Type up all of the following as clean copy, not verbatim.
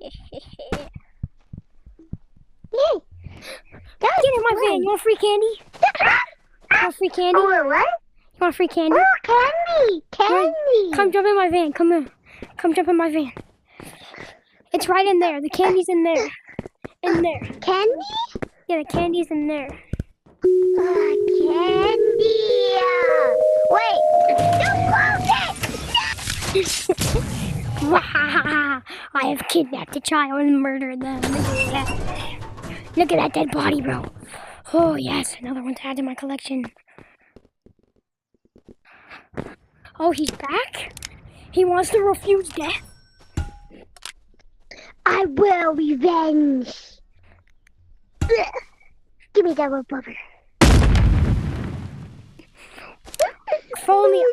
Yay! Get in my van. You want free candy? You want free candy? Oh, what? You want free candy? Oh, candy! Candy! Come jump in my van. Come here. Come jump in my van. It's right in there. The candy's in there. In there. Candy? Yeah, the candy's in there. Candy! Wait! Don't close it! I have kidnapped a child and murdered them. Look at that dead body, bro. Oh, yes. Another one to add to my collection. Oh, he's back? He wants to refuse death? I will revenge. Give me that rubber. Follow me.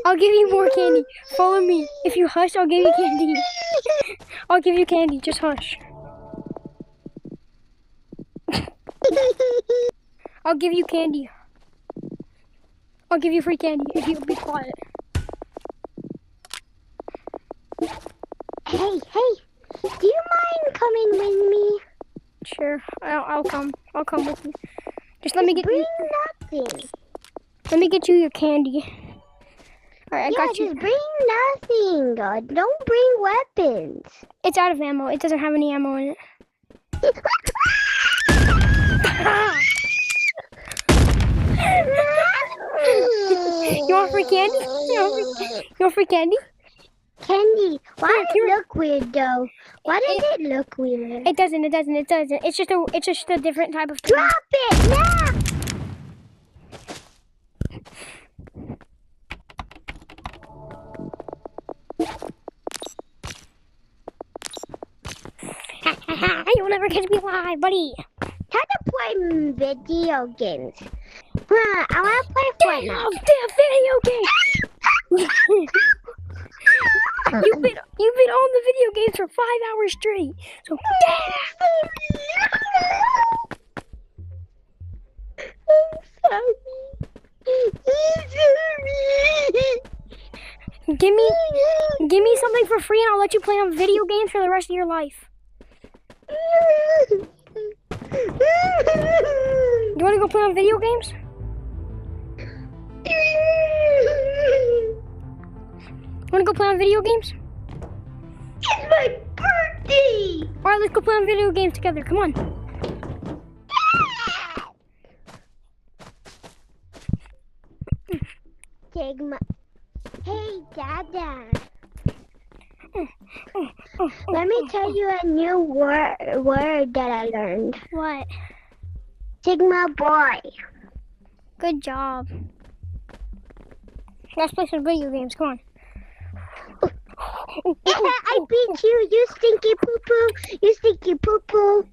I'll give you more candy. Follow me. If you hush, I'll give you candy. I'll give you candy. Just hush. I'll give you candy. I'll give you free candy if you be quiet. Hey, do you mind coming with me? Sure, I'll come. I'll come with you. Just let me get bring you. nothing. Let me get you your candy. All right, I got you. Just bring nothing. Don't bring weapons. It's out of ammo. It doesn't have any ammo in it. You want free candy? You want free candy? Candy. Why does Here. it look weird though? Why does it look weird? It doesn't. It's just a different type of candy. Drop it now! You'll never catch me alive, buddy. How to play video games? I want to play Fortnite. Damn video game. You've been on the video games for 5 hours straight. So give me something for free and I'll let you play on video games for the rest of your life. You want to go play on video games? You want to go play on video games? It's my birthday! Alright, let's go play on video games together. Come on. Sigma. Hey, Dada. Let me tell you a new word that I learned. What? Sigma boy. Good job. Let's play some video games. Come on. I beat you, you stinky poo-poo. You stinky poo-poo.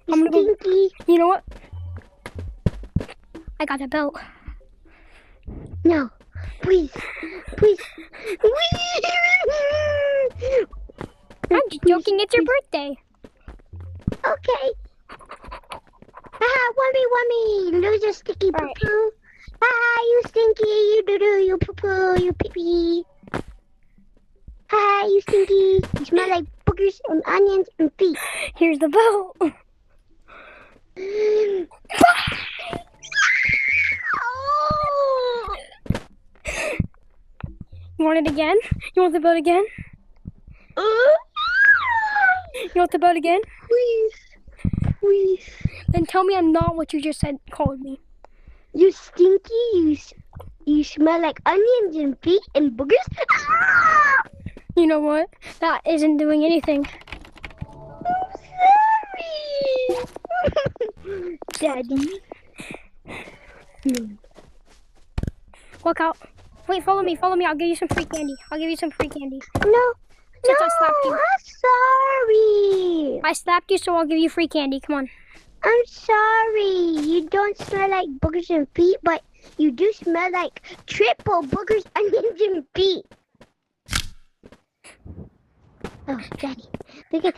You stinky. You know what? I got the belt. No. Please. I'm just joking. It's your birthday. Okay. Wummy. Loser sticky poo-poo. You stinky. You doo-doo. You poo-poo. You pee-pee. You stinky. You smell like boogers and onions and feet. Here's the belt. You want it again? You want the belt again? You want the belt again? Please. Then tell me I'm not what you just said called me. You stinky. You smell like onions and feet and boogers. You know what? That isn't doing anything. I'm sorry. Daddy. Walk out. Wait, follow me. I'll give you some free candy. No, Since I slapped you. I'm sorry. I slapped you, so I'll give you free candy. Come on. I'm sorry. You don't smell like boogers and feet, but you do smell like triple boogers, onions, and feet. Oh, Daddy, we can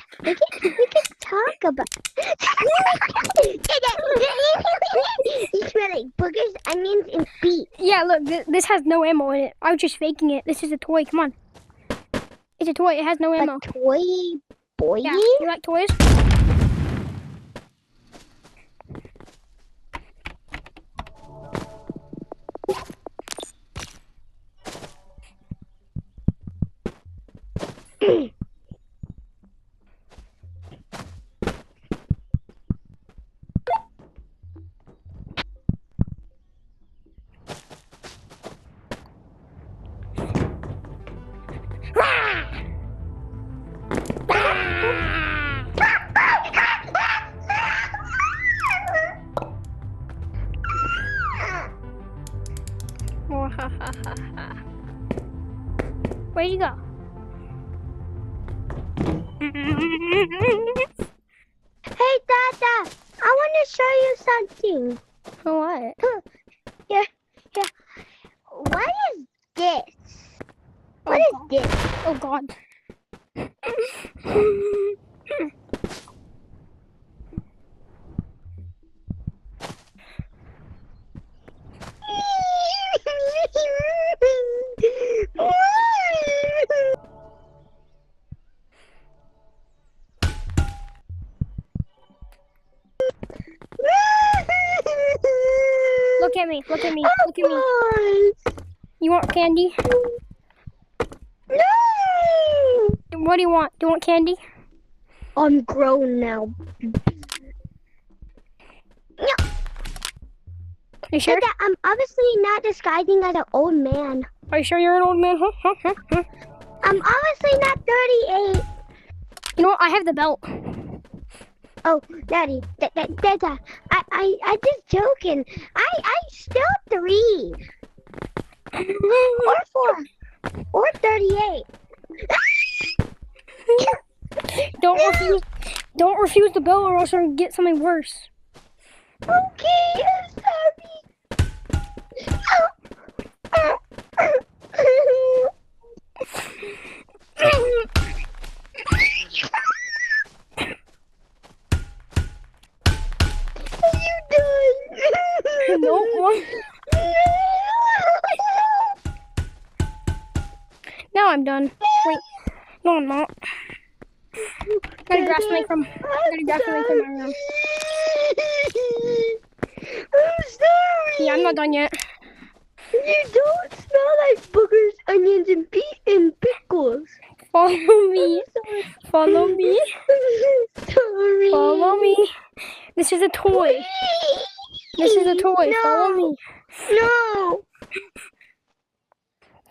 talk about. You smell like boogers, onions, and feet. Yeah, look, this has no ammo in it. I was just faking it. This is a toy. Come on. It's a toy. It has no ammo. A toy? boy. Yeah, you like toys? Where'd you go? Hey, Dada, I want to show you something. What? Here. What is this? What is this? Oh God. Look at me, look at me, look at me. You want candy? No! What do you want? Do you want candy? I'm grown now. No. You sure? Dada, I'm obviously not disguising as an old man. Are you sure you're an old man? Huh? I'm obviously not 38. You know what? I have the belt. Oh, Daddy, Dada, I just joking. I still 3. Or 4. Or 38. Don't refuse the belt or else you'll get something worse. Okay, I'm sorry. You done? No. Now I'm done. Wait. No, I'm not. Gotta grab something from my room. I'm sorry. Yeah, I'm not done yet. You don't smell like boogers, onions, and pickles. Follow me. Follow me. Sorry. Follow me. This is a toy. This is a toy. No. Follow me. No.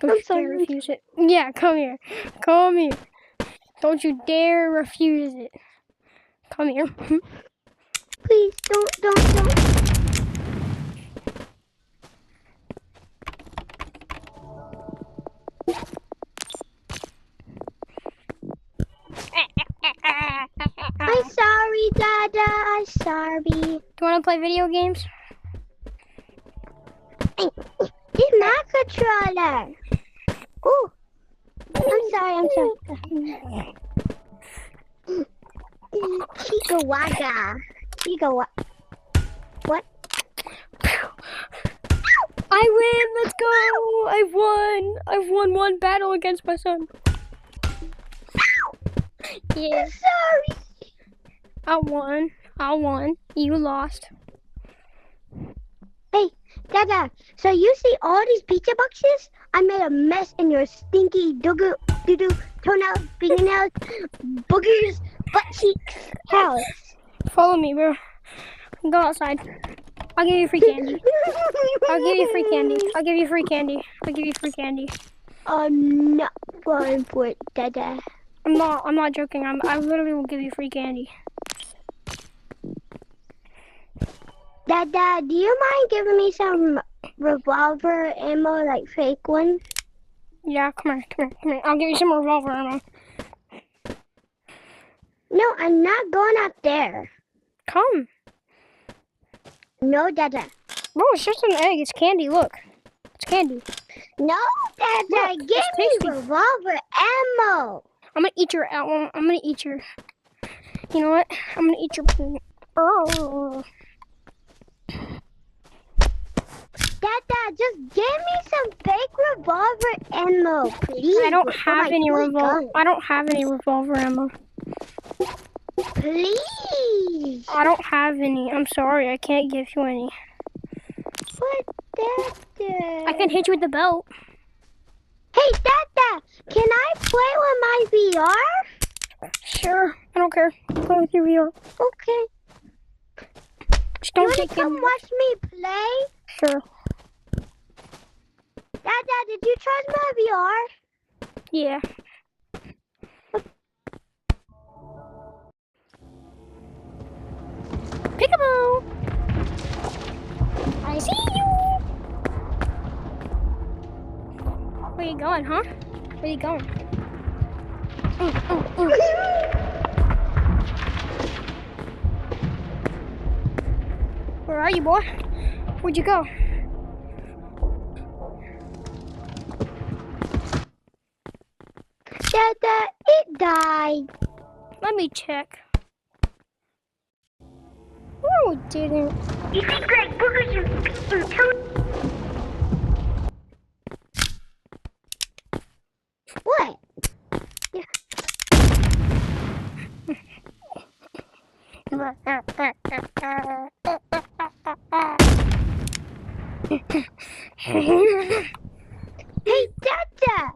Don't you dare refuse it. Yeah, come here. Come here. Don't you dare refuse it. Come here. Please, don't. I'm sorry, Dada. I'm sorry. Do you want to play video games? It's my controller. Oh, I'm sorry. Chica What? I win! Let's go! I've won! I've won one battle against my son. Yeah. I'm sorry. I won. You lost. Hey, Dada, so you see all these pizza boxes? I made a mess in your stinky doo-doo, toenails, fingernails, boogers, butt cheeks house. Follow me, bro. Go outside. I'll give you free candy. I'll give you free candy. I'll give you free candy. I'll give you free candy. I'm not going for it, Dada. I'm not joking. I literally will give you free candy. Dada, do you mind giving me some revolver ammo, like fake one? Yeah, come here. I'll give you some revolver ammo. No, I'm not going out there. Come. No, Dada. Bro, it's just an egg. It's candy. Look. It's candy. No, Dada. Look, Give me tasty. revolver ammo. I'm gonna eat your apple. I'm gonna eat your. You know what? I'm gonna eat your. Oh. Dada, just give me some fake revolver ammo, please. I don't have any revolver. I don't have any revolver ammo. please. I don't have any. I'm sorry. I can't give you any. What, Dada? I can hit you with the belt. Hey, Dada, can I play with my VR? Sure. I don't care. Play with your VR. Okay. Just You don't wanna take come it. watch me play? Sure. Dada, did you trust my VR? Yeah. Peekaboo! I see you! Where you going, huh? Where you going? Where are you, boy? Where'd you go? Dada, it died. Let me check. No, it didn't. You think like boogers and toad? What? Hey, Dada!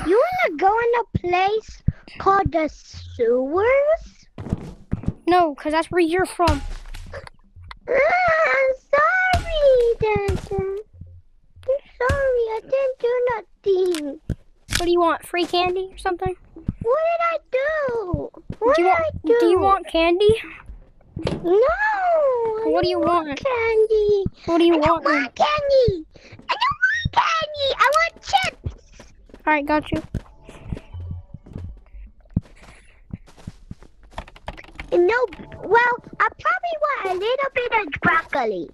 You wanna go in a place called the sewers? No, because that's where you're from. I'm sorry, Dada. I'm sorry, I didn't do nothing. What do you want? Free candy or something? What did I do? What Do did I do? you want candy? No. What do you want? Candy. What do you I want? don't want candy. I don't want candy. I want chips. Alright, got you. No, well, I probably want a little bit of broccoli.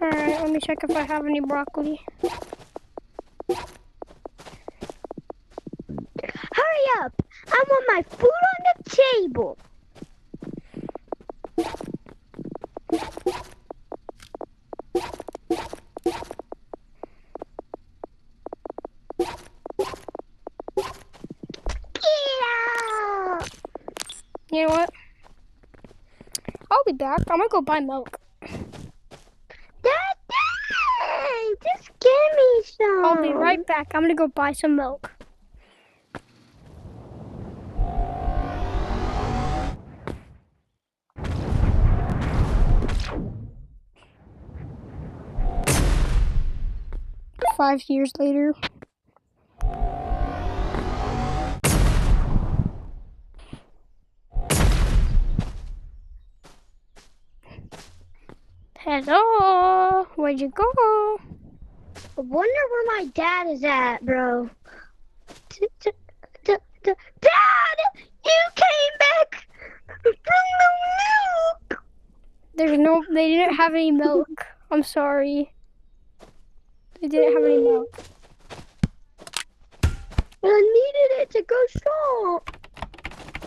Alright, let me check if I have any broccoli. Hurry up. I want my food on the table. Yeah. You know what? I'll be back. I'm gonna go buy milk. Dad, just give me some. I'll be right back. I'm gonna go buy some milk. Five years later. Hello, where'd you go? I wonder where my dad is at, bro. Dad, you came back from the milk. They didn't have any milk. I'm sorry. They didn't have any milk. I needed it to go shop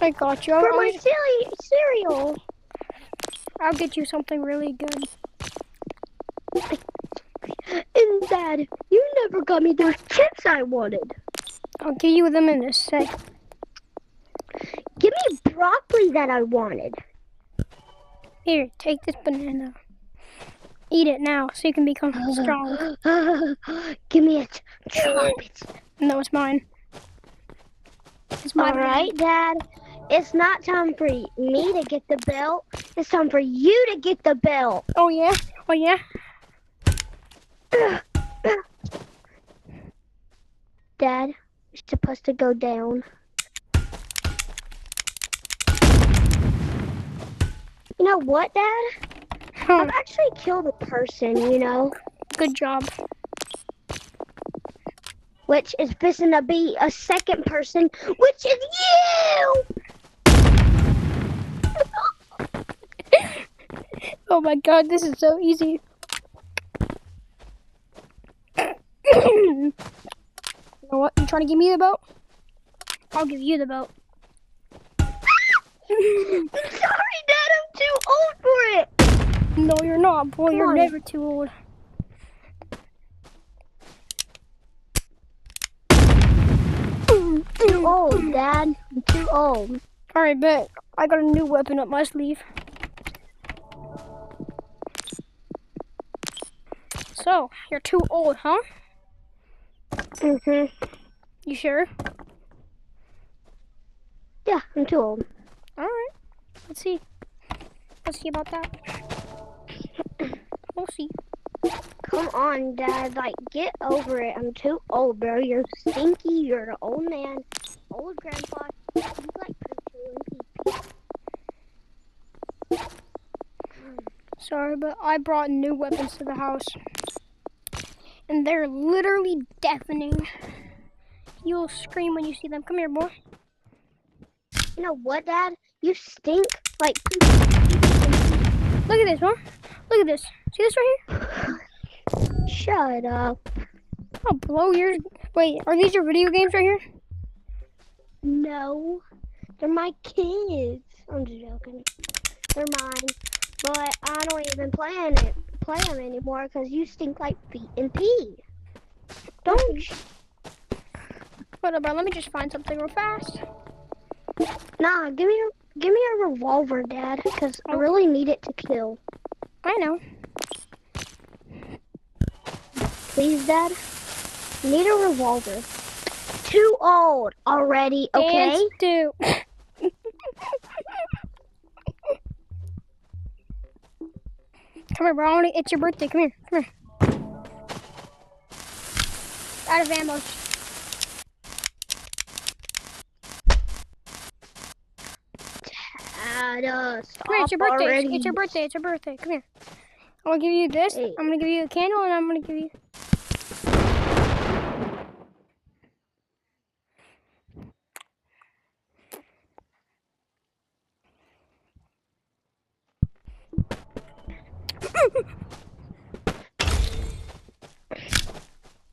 I got you. for my cereal. I'll get you something really good. And Dad, you never got me those chips I wanted. I'll give you them in a sec. Give me broccoli that I wanted. Here, take this banana. Eat it now so you can become strong. Give me it. Chop it. No, it's mine. It's mine. All right, Dad. It's not time for me to get the belt. It's time for you to get the belt. Oh, yeah? Oh, yeah? Dad, it's supposed to go down. You know what, Dad? I've actually killed a person, you know? Good job. Which is fixing to be a second person, which is you! Oh my god, this is so easy. You know what? You trying to give me the belt? I'll give you the belt. I'm sorry, Dad, I'm too old for it. No, you're not, boy. Come You're on. never too old. old, Dad. I'm too old. Alright, bet. I got a new weapon up my sleeve. So, you're too old, huh? Mhm. You sure? Yeah, I'm too old. Alright. Let's see. Let's see about that. We'll see. Come on, Dad. Like, get over it. I'm too old, bro. You're stinky. You're an old man. Old grandpa. You like poo and pee. Sorry, but I brought new weapons to the house. And they're literally deafening. You'll scream when you see them. Come here, boy. You know what, Dad? You stink like poo. Look at this, huh? Look at this. See this right here? Shut up. I'll blow yours. Wait, are these your video games right here? No. They're my kids. I'm just joking. They're mine. But I don't even play them anymore because you stink like feet and pee. Don't you? Whatever, let me just find something real fast. Nah, give me a revolver, Dad, because I really need it to kill. I know. Please, Dad. Need a revolver. Too old already, okay? Dance do. Come here, bro. It's your birthday. Come here. Come here. Out of ammo. Dad, stop Come here, it's your birthday. already. It's your birthday. It's your birthday. Come here. I'm gonna give you this. Hey. I'm gonna give you a candle, and I'm gonna give you.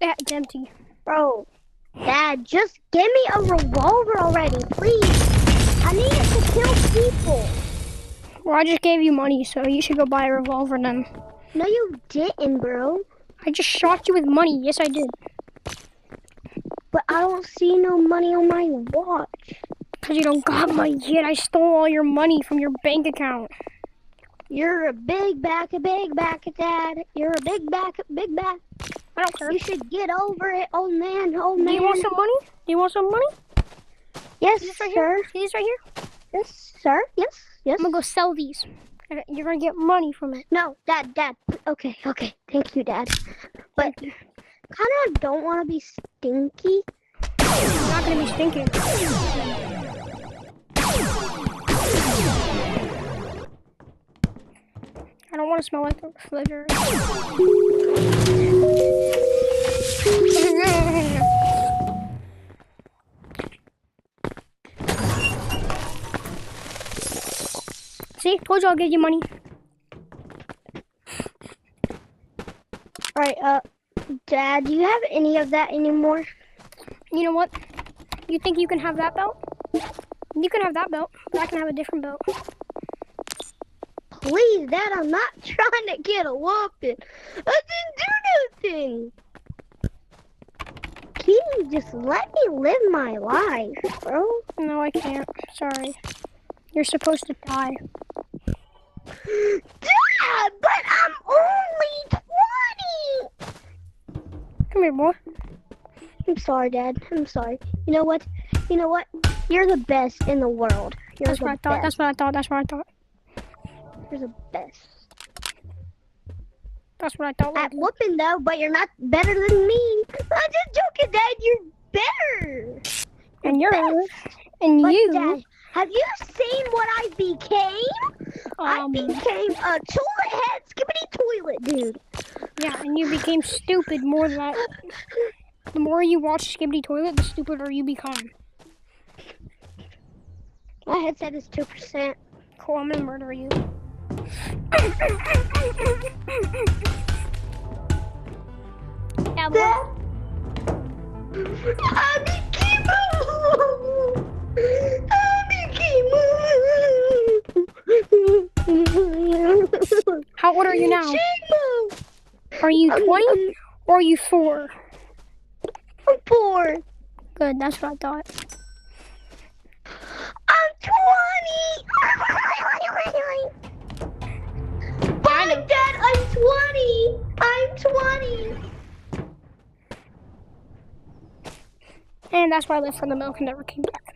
Yeah, it's empty. Bro, Dad, just give me a revolver already, please. I need it to kill people. Well, I just gave you money, so you should go buy a revolver then. No, you didn't, bro. I just shot you with money. Yes, I did. But I don't see no money on my watch. Because you don't got money yet. I stole all your money from your bank account. You're a big back, Dad. You're a big back. I don't care. You should get over it, old man, old man. Do you want some money? Do you want some money? Yes, See this right sir. here? See this right here? Yes, sir. Yes. I'm gonna go sell these. You're gonna get money from it. No, Dad. Okay. Thank you, Dad. But kind of don't want to be stinky. I'm not gonna be stinking. I don't want to smell like the refrigerator. See, told you I'll give you money. Alright, Dad, do you have any of that anymore? You know what? You think you can have that belt? You can have that belt, but I can have a different belt. Please, Dad, I'm not trying to get a whooping. I didn't do nothing. Can you just let me live my life, bro? No, I can't. Sorry. You're supposed to die. Dad, but I'm only 20. Come here, boy. I'm sorry, Dad. I'm sorry. You know what? You're the best in the world. That's what I thought. That's what I thought. That's what I thought. You're the best. That's what I thought. At whooping though, but you're not better than me. I'm just joking, Dad. You're better. And you're best. And But you. Dad, have you seen what I became? I became a toilet head skibbity toilet, dude. Yeah, and you became stupid more than that. The more you watch Skibbity Toilet, the stupider you become. My headset is 2%. Cool, I'm gonna murder you. Yeah, Dad, I became How old are you now? Shimo. Are you 20 or are you 4? I'm 4. Good, that's what I thought. Bye, Dad. I'm 20. I'm 20. And that's why I left for the milk and never came back.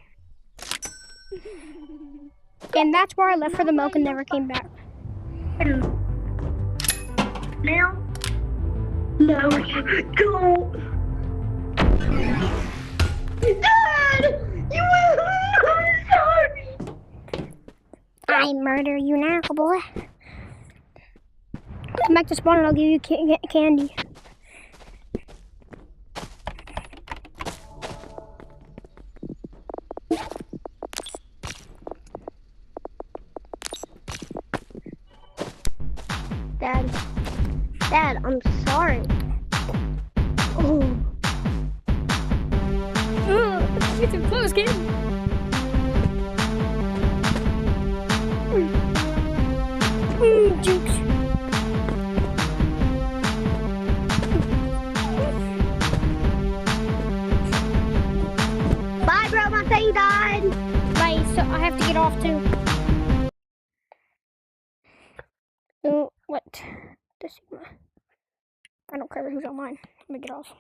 And that's why I left for the milk and never came back. Now? No, don't. Dad! You will. I'm sorry. I murder you now, boy. Come back to spawn and I'll give you candy. Dad, I'm sorry. Oh. You're too close, kid. Jukes. Bye, bro. My thing died. Bye. So I have to get off too. Oh, what? I don't care who's online. Let me get off.